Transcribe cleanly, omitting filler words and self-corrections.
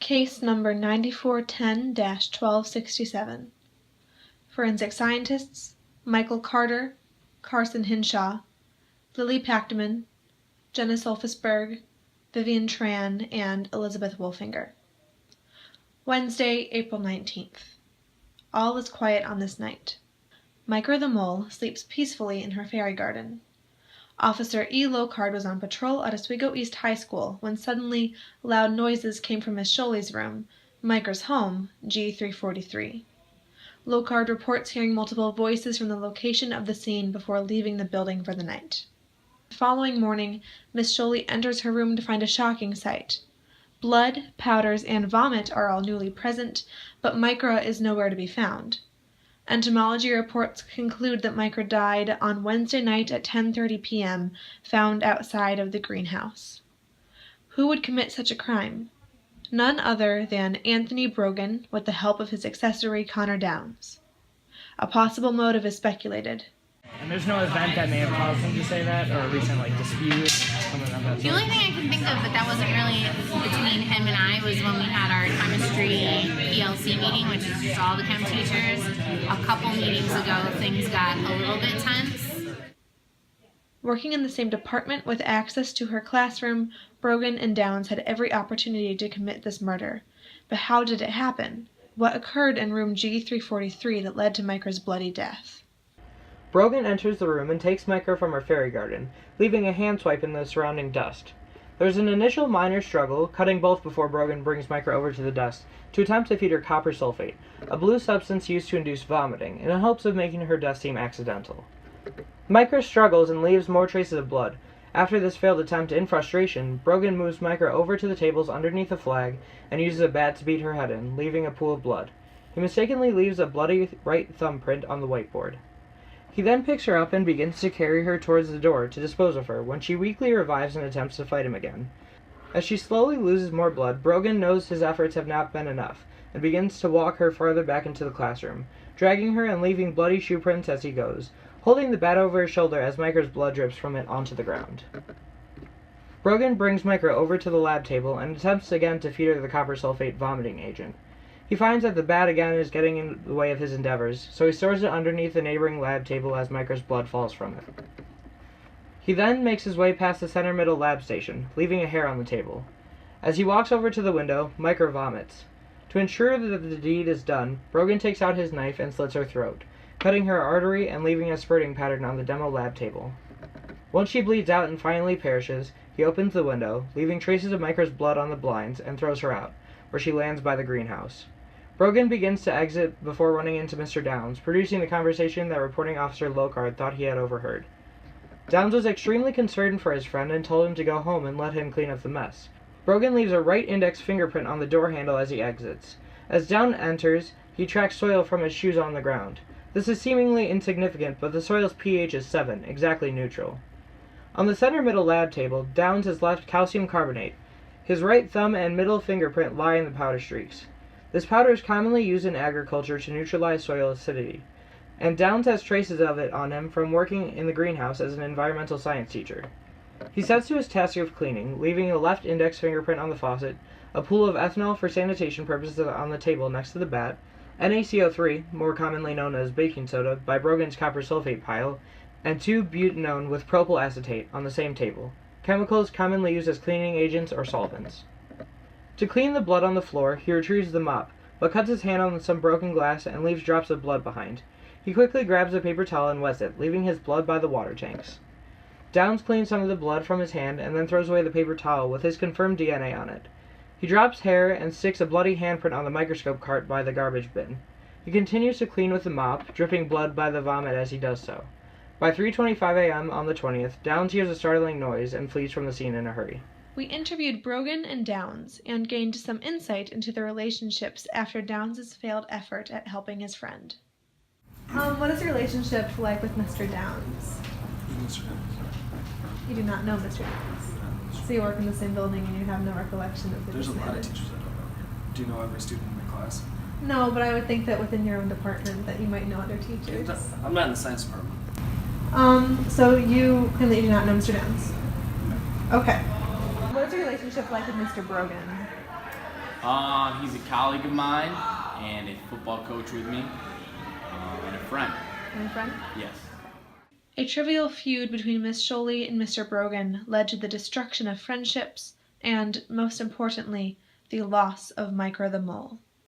Case number 9410-1267. Forensic scientists Michael Carter, Carson Hinshaw, Lily Pachteman, Jenna Solfisberg, Vivian Tran, and Elizabeth Wolfinger. Wednesday, April 19th. All is quiet on this night. Micro the Mole sleeps peacefully in her fairy garden. Officer E. Locard was on patrol at Oswego East High School when suddenly loud noises came from Miss Sholey's room, Micro's home, G343. Locard reports hearing multiple voices from the location of the scene before leaving the building for the night. The following morning, Miss Sholey enters her room to find a shocking sight. Blood, powders, and vomit are all newly present, but Micro is nowhere to be found. Entomology reports conclude that Micro died on Wednesday night at 10:30 p.m., found outside of the greenhouse. Who would commit such a crime? None other than Anthony Brogan, with the help of his accessory Connor Downs. A possible motive is speculated. And there's no event that may have caused him to say that, or a recent dispute, something of that The only thing I can think of, but that wasn't really between him and I, was when we had our chemistry PLC meeting, which is just all the chem teachers. A couple meetings ago, things got a little bit tense. Working in the same department with access to her classroom, Brogan and Downs had every opportunity to commit this murder. But how did it happen? What occurred in room G343 that led to Micro's bloody death? Brogan enters the room and takes Micro from her fairy garden, leaving a hand swipe in the surrounding dust. There's an initial minor struggle, cutting both before Brogan brings Micro over to the dust to attempt to feed her copper sulfate, a blue substance used to induce vomiting, in the hopes of making her death seem accidental. Micro struggles and leaves more traces of blood. After this failed attempt, in frustration, Brogan moves Micro over to the tables underneath a flag and uses a bat to beat her head in, leaving a pool of blood. He mistakenly leaves a bloody right thumbprint on the whiteboard. He then picks her up and begins to carry her towards the door to dispose of her, when she weakly revives and attempts to fight him again. As she slowly loses more blood, Brogan knows his efforts have not been enough, and begins to walk her farther back into the classroom, dragging her and leaving bloody shoe prints as he goes, holding the bat over his shoulder as Micro's blood drips from it onto the ground. Brogan brings Micro over to the lab table and attempts again to feed her the copper sulfate vomiting agent. He finds that the bat again is getting in the way of his endeavors, so he stores it underneath the neighboring lab table as Micro's blood falls from it. He then makes his way past the center middle lab station, leaving a hair on the table. As he walks over to the window, Micro vomits. To ensure that the deed is done, Brogan takes out his knife and slits her throat, cutting her artery and leaving a spurting pattern on the demo lab table. Once she bleeds out and finally perishes, he opens the window, leaving traces of Micro's blood on the blinds, and throws her out, where she lands by the greenhouse. Brogan begins to exit before running into Mr. Downs, producing the conversation that reporting officer Locard thought he had overheard. Downs was extremely concerned for his friend and told him to go home and let him clean up the mess. Brogan leaves a right index fingerprint on the door handle as he exits. As Downs enters, he tracks soil from his shoes on the ground. This is seemingly insignificant, but the soil's pH is 7, exactly neutral. On the center middle lab table, Downs has left calcium carbonate. His right thumb and middle fingerprint lie in the powder streaks. This powder is commonly used in agriculture to neutralize soil acidity, and Downs has traces of it on him from working in the greenhouse as an environmental science teacher. He sets to his task of cleaning, leaving a left index fingerprint on the faucet, a pool of ethanol for sanitation purposes on the table next to the bat, NaCO3, more commonly known as baking soda, by Brogan's copper sulfate pile, and 2-butanone with propyl acetate on the same table, chemicals commonly used as cleaning agents or solvents. To clean the blood on the floor, he retrieves the mop, but cuts his hand on some broken glass and leaves drops of blood behind. He quickly grabs a paper towel and wets it, leaving his blood by the water tanks. Downs cleans some of the blood from his hand and then throws away the paper towel with his confirmed DNA on it. He drops hair and sticks a bloody handprint on the microscope cart by the garbage bin. He continues to clean with the mop, dripping blood by the vomit as he does so. By 3:25 a.m. on the 20th, Downs hears a startling noise and flees from the scene in a hurry. We interviewed Brogan and Downs and gained some insight into their relationships after Downs' failed effort at helping his friend. What is your relationship like with Mr. Downs? Mr. Downs. You do not know Mr. Downs. So you work in the same building and you have no recollection of the There's a lot of disbanded. teachers I don't know. Do you know every student in my class? No, but I would think that within your own department that you might know other teachers. I'm not in the science department. So you claim that you do not know Mr. Downs? Okay. What is your relationship like with Mr. Brogan? He's a colleague of mine and a football coach with me, and a friend. And friend? Yes. A trivial feud between Miss Scholey and Mr. Brogan led to the destruction of friendships and, most importantly, the loss of Micro the Mole.